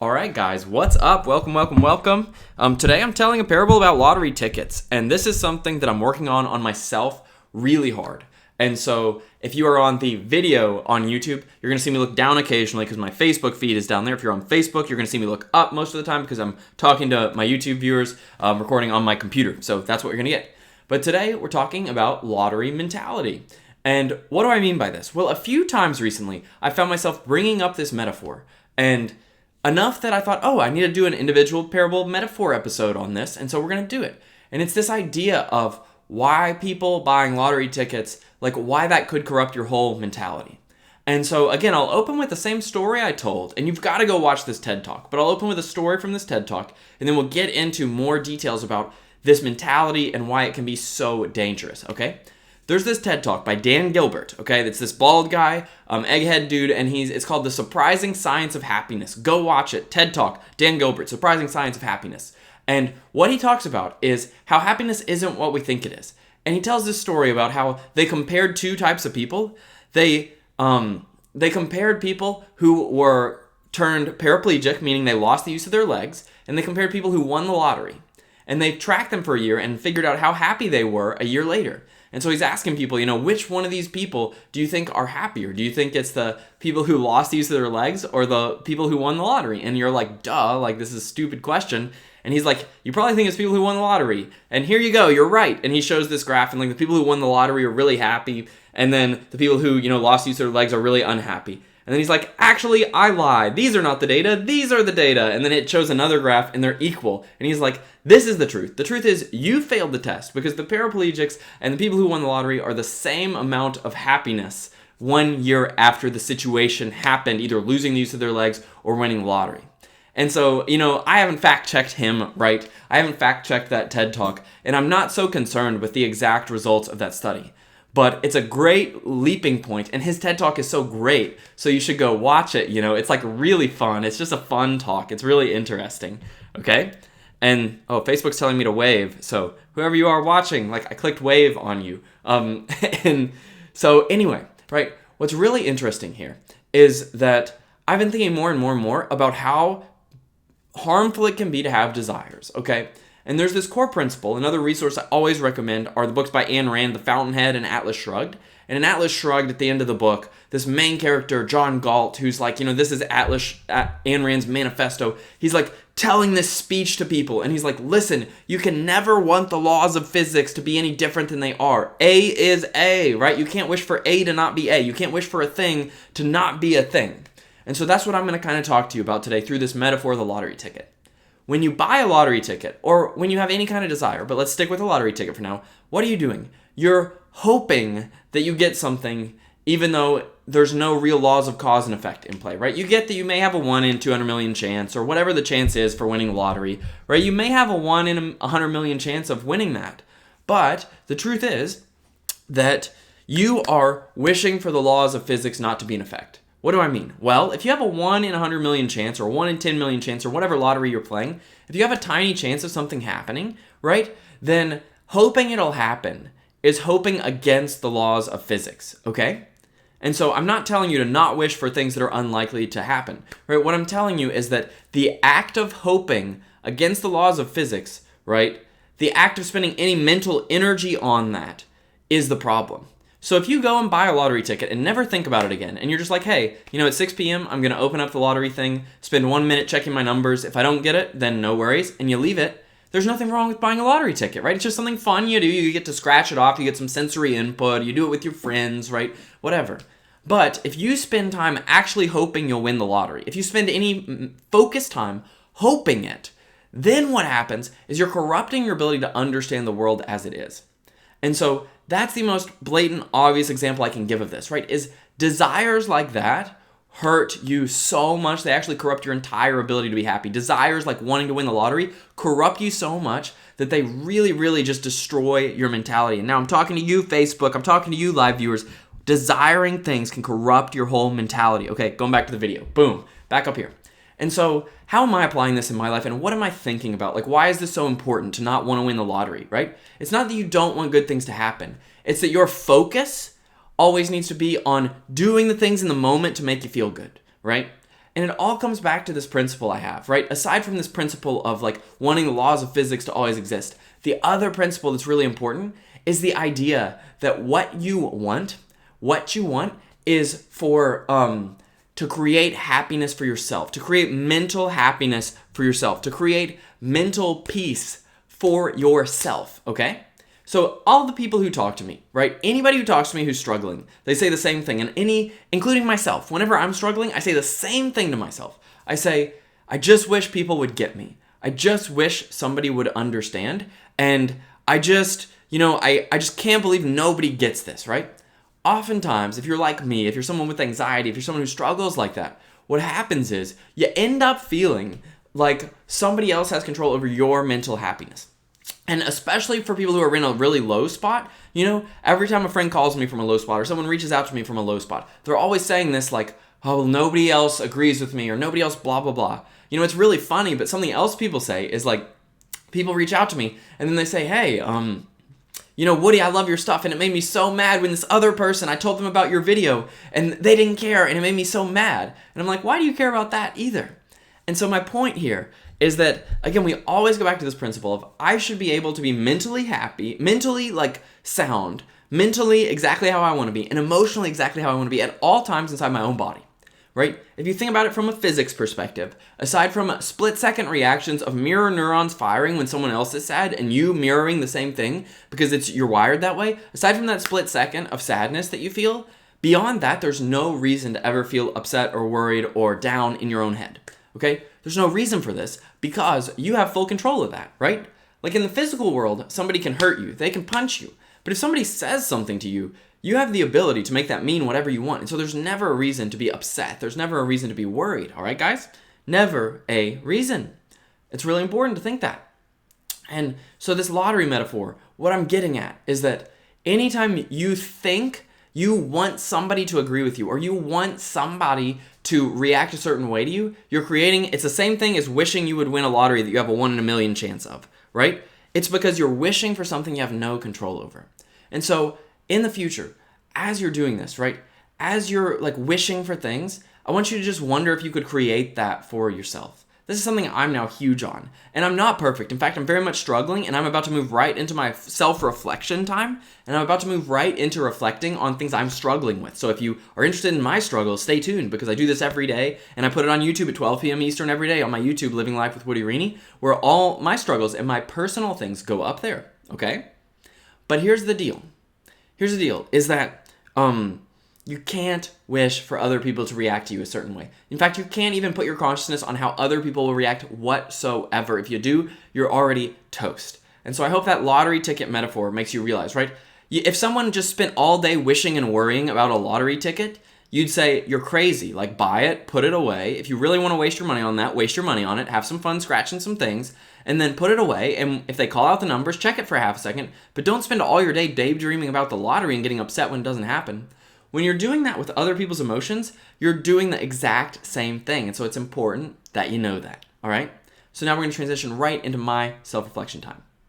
All right, guys, what's up? Welcome. Today I'm telling a parable about lottery tickets, and this is something that I'm working on myself really hard. And so if you are on the video on YouTube, you're going to see me look down occasionally because my Facebook feed is down there. If you're on Facebook, you're going to see me look up most of the time because I'm talking to my YouTube viewers, recording on my computer. So that's what you're going to get. But today we're talking about lottery mentality. And what do I mean by this? Well, a few times recently, I found myself bringing up this metaphor, and enough that I thought, I need to do an individual parable metaphor episode on this, and so we're going to do it. And it's this idea of why people buying lottery tickets, like why that could corrupt your whole mentality. And so again, I'll open with the same story I told, and you've got to go watch this TED Talk, but I'll open with a story from this TED Talk, and then we'll get into more details about this mentality and why it can be so dangerous, okay? There's this TED Talk by Dan Gilbert, okay? It's this bald guy, egghead dude, and it's called The Surprising Science of Happiness. Go watch it. TED Talk, Dan Gilbert, Surprising Science of Happiness. And what he talks about is how happiness isn't what we think it is. And he tells this story about how they compared two types of people. They compared people who were turned paraplegic, meaning they lost the use of their legs, and they compared people who won the lottery. And they tracked them for a year and figured out how happy they were a year later. And so he's asking people, which one of these people do you think are happier? Do you think it's the people who lost the use of their legs or the people who won the lottery? And you're like, duh, like this is a stupid question. And he's like, you probably think it's people who won the lottery. And here you go, you're right. And he shows this graph, and like the people who won the lottery are really happy. And then the people who, lost the use of their legs are really unhappy. And then he's like, actually, I lied. These are not the data. These are the data. And then it shows another graph, and they're equal. And he's like, this is the truth. The truth is you failed the test because the paraplegics and the people who won the lottery are the same amount of happiness 1 year after the situation happened, either losing the use of their legs or winning the lottery. And so, I haven't fact-checked him, right? I haven't fact-checked that TED Talk, and I'm not so concerned with the exact results of that study. But it's a great leaping point, and his TED Talk is so great, so you should go watch it. It's like really fun. It's just a fun talk. It's really interesting, okay? And, Facebook's telling me to wave, so whoever you are watching, like I clicked wave on you. And so anyway, right, what's really interesting here is that I've been thinking more and more about how harmful it can be to have desires, okay? And there's this core principle. Another resource I always recommend are the books by Ayn Rand, The Fountainhead and Atlas Shrugged. And in Atlas Shrugged, at the end of the book, this main character, John Galt, who's like, this is Ayn Rand's manifesto. He's like telling this speech to people. And he's like, listen, you can never want the laws of physics to be any different than they are. A is A, right? You can't wish for A to not be A. You can't wish for a thing to not be a thing. And so that's what I'm going to kind of talk to you about today through this metaphor of the lottery ticket. When you buy a lottery ticket, or when you have any kind of desire, but let's stick with a lottery ticket for now, what are you doing? You're hoping that you get something even though there's no real laws of cause and effect in play, right? You get that you may have a 1 in 200 million chance, or whatever the chance is for winning the lottery, right? You may have a 1 in 100 million chance of winning that. But the truth is that you are wishing for the laws of physics not to be in effect. What do I mean? Well, if you have a 1 in 100 million chance or 1 in 10 million chance or whatever lottery you're playing, if you have a tiny chance of something happening, right, then hoping it'll happen is hoping against the laws of physics, okay? And so I'm not telling you to not wish for things that are unlikely to happen, right? What I'm telling you is that the act of hoping against the laws of physics, right, the act of spending any mental energy on that is the problem. So if you go and buy a lottery ticket and never think about it again, and you're just like, hey, at 6 p.m., I'm going to open up the lottery thing, spend 1 minute checking my numbers. If I don't get it, then no worries, and you leave it, there's nothing wrong with buying a lottery ticket, right? It's just something fun you do. You get to scratch it off. You get some sensory input. You do it with your friends, right? Whatever. But if you spend time actually hoping you'll win the lottery, if you spend any focused time hoping it, then what happens is you're corrupting your ability to understand the world as it is. And so that's the most blatant, obvious example I can give of this, right? Is desires like that hurt you so much, they actually corrupt your entire ability to be happy. Desires like wanting to win the lottery corrupt you so much that they really, really just destroy your mentality. And now I'm talking to you, Facebook, I'm talking to you, live viewers. Desiring things can corrupt your whole mentality. Okay, going back to the video. Boom, back up here. And so how am I applying this in my life, and what am I thinking about? Like, why is this so important to not want to win the lottery, right? It's not that you don't want good things to happen. It's that your focus always needs to be on doing the things in the moment to make you feel good, right? And it all comes back to this principle I have, right? Aside from this principle of like wanting the laws of physics to always exist, the other principle that's really important is the idea that what you want is for to create happiness for yourself, to create mental happiness for yourself, to create mental peace for yourself, okay? So all the people who talk to me, right? Anybody who talks to me who's struggling, they say the same thing. And including myself, whenever I'm struggling, I say the same thing to myself. I say, I just wish people would get me. I just wish somebody would understand. And I just can't believe nobody gets this, right? Oftentimes, if you're like me, if you're someone with anxiety, if you're someone who struggles like that, what happens is you end up feeling like somebody else has control over your mental happiness. And especially for people who are in a really low spot, every time a friend calls me from a low spot or someone reaches out to me from a low spot, they're always saying this like, oh, well, nobody else agrees with me or nobody else blah, blah, blah. It's really funny, but something else people say is like, people reach out to me and then they say, hey, Woody, I love your stuff and it made me so mad when this other person, I told them about your video and they didn't care and it made me so mad. And I'm like, why do you care about that either? And so my point here is that, again, we always go back to this principle of I should be able to be mentally happy, mentally like sound, mentally exactly how I want to be, and emotionally exactly how I want to be at all times inside my own body, right? If you think about it from a physics perspective, aside from split-second reactions of mirror neurons firing when someone else is sad and you mirroring the same thing because you're wired that way, aside from that split second of sadness that you feel, beyond that, there's no reason to ever feel upset or worried or down in your own head, okay? There's no reason for this because you have full control of that, right? Like in the physical world, somebody can hurt you. They can punch you. But if somebody says something to you, you have the ability to make that mean whatever you want. And so there's never a reason to be upset. There's never a reason to be worried. All right, guys? Never a reason. It's really important to think that. And so this lottery metaphor, what I'm getting at is that anytime you think you want somebody to agree with you or you want somebody to react a certain way to you, it's the same thing as wishing you would win a lottery that you have a 1 in a million chance of, right? It's because you're wishing for something you have no control over. And so in the future, as you're doing this, right, as you're like wishing for things, I want you to just wonder if you could create that for yourself. This is something I'm now huge on. And I'm not perfect. In fact, I'm very much struggling and I'm about to move right into my self-reflection time. And I'm about to move right into reflecting on things I'm struggling with. So if you are interested in my struggles, stay tuned because I do this every day. And I put it on YouTube at 12 p.m. Eastern every day on my YouTube, Living Life with Woody Rini, where all my struggles and my personal things go up there. Okay? But here's the deal. Is that you can't wish for other people to react to you a certain way. In fact, you can't even put your consciousness on how other people will react whatsoever. If you do, you're already toast. And so I hope that lottery ticket metaphor makes you realize, right? If someone just spent all day wishing and worrying about a lottery ticket, you'd say, you're crazy. Like, buy it, put it away. If you really want to waste your money on that, waste your money on it. Have some fun scratching some things, and then put it away. And if they call out the numbers, check it for half a second. But don't spend all your day daydreaming about the lottery and getting upset when it doesn't happen. When you're doing that with other people's emotions, you're doing the exact same thing. And so it's important that you know that, all right? So now we're going to transition right into my self-reflection time.